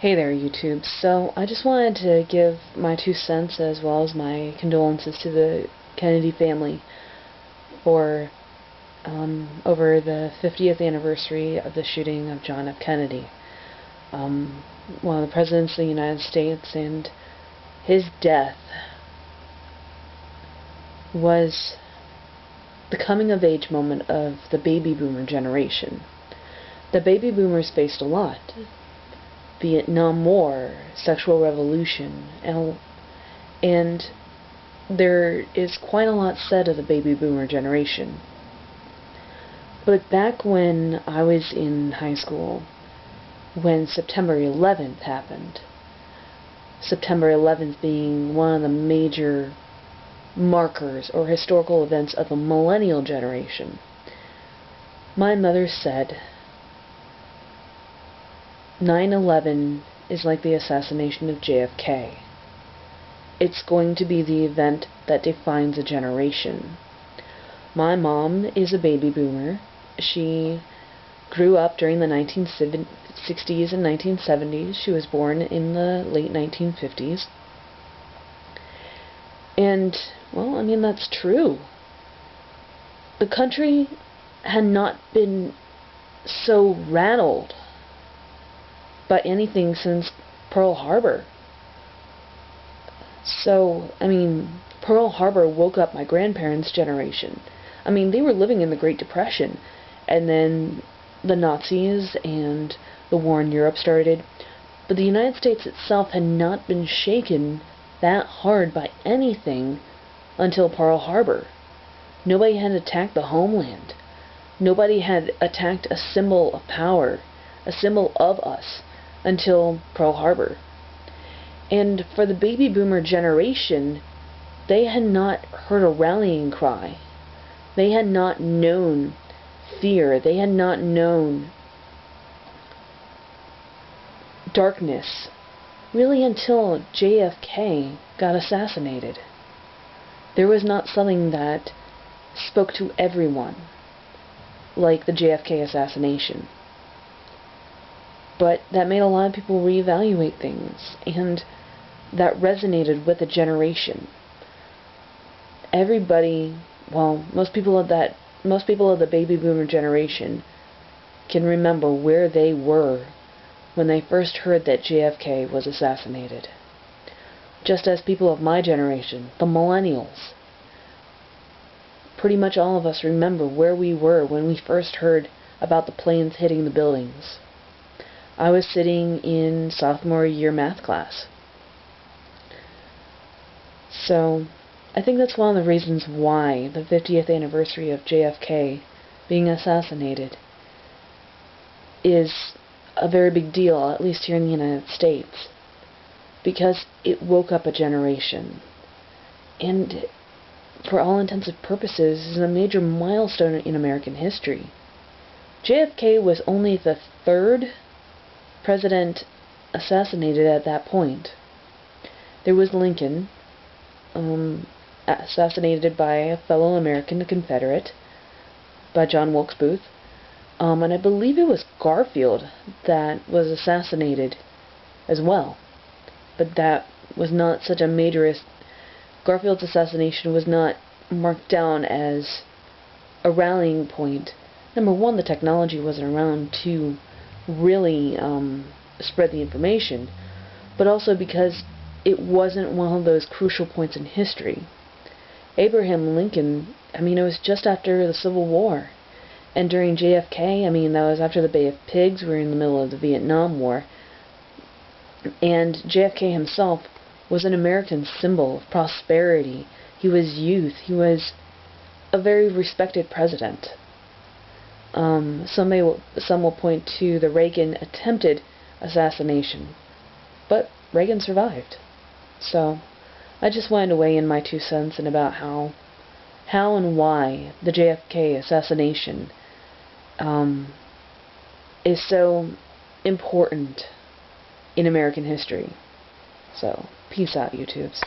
Hey there, YouTube. So, I just wanted to give my 2 cents as well as my condolences to the Kennedy family for over the 50th anniversary of the shooting of John F. Kennedy, one of the presidents of the United States, and his death was the coming-of-age moment of the baby boomer generation. The baby boomers faced a lot. Vietnam War, sexual revolution, and there is quite a lot said of the baby boomer generation. But back when I was in high school, when September 11th happened, September 11th being one of the major markers or historical events of the millennial generation, my mother said, 9/11 is like the assassination of JFK. It's going to be the event that defines a generation. My mom is a baby boomer. She grew up during the 1960s and 1970s. She was born in the late 1950s. And, well, I mean, that's true. The country had not been so rattled by anything since Pearl Harbor. So, I mean, Pearl Harbor woke up my grandparents' generation. I mean, they were living in the Great Depression, and then the Nazis and the war in Europe started, but the United States itself had not been shaken that hard by anything until Pearl Harbor. Nobody had attacked the homeland. Nobody had attacked a symbol of power, a symbol of us, until Pearl Harbor. And for the baby boomer generation, they had not heard a rallying cry. They had not known fear. They had not known darkness, really, until JFK got assassinated. There was not something that spoke to everyone like the JFK assassination. But that made a lot of people reevaluate things, and that resonated with a generation. Everybody, well, most people of the baby boomer generation can remember where they were when they first heard that JFK was assassinated. Just as people of my generation, the millennials, pretty much all of us remember where we were when we first heard about the planes hitting the buildings. I was sitting in sophomore year math class. So, I think that's one of the reasons why the 50th anniversary of JFK being assassinated is a very big deal, at least here in the United States, because it woke up a generation. And for all intents and purposes, is a major milestone in American history. JFK was only the third president assassinated at that point. There was Lincoln, assassinated by a fellow American, a Confederate, by John Wilkes Booth, and I believe it was Garfield that was assassinated as well. But that was not such a major. Garfield's assassination was not marked down as a rallying point. Number one, the technology wasn't around to really spread the information, but also because it wasn't one of those crucial points in history. Abraham Lincoln, I mean, it was just after the Civil War, and during JFK, I mean, that was after the Bay of Pigs. We were in the middle of the Vietnam War, and JFK himself was an American symbol of prosperity. He was youth. He was a very respected president. Some will point to the Reagan attempted assassination, but Reagan survived. So, I just wanted to weigh in my 2 cents and about how and why the JFK assassination is so important in American history. So, peace out, YouTubes.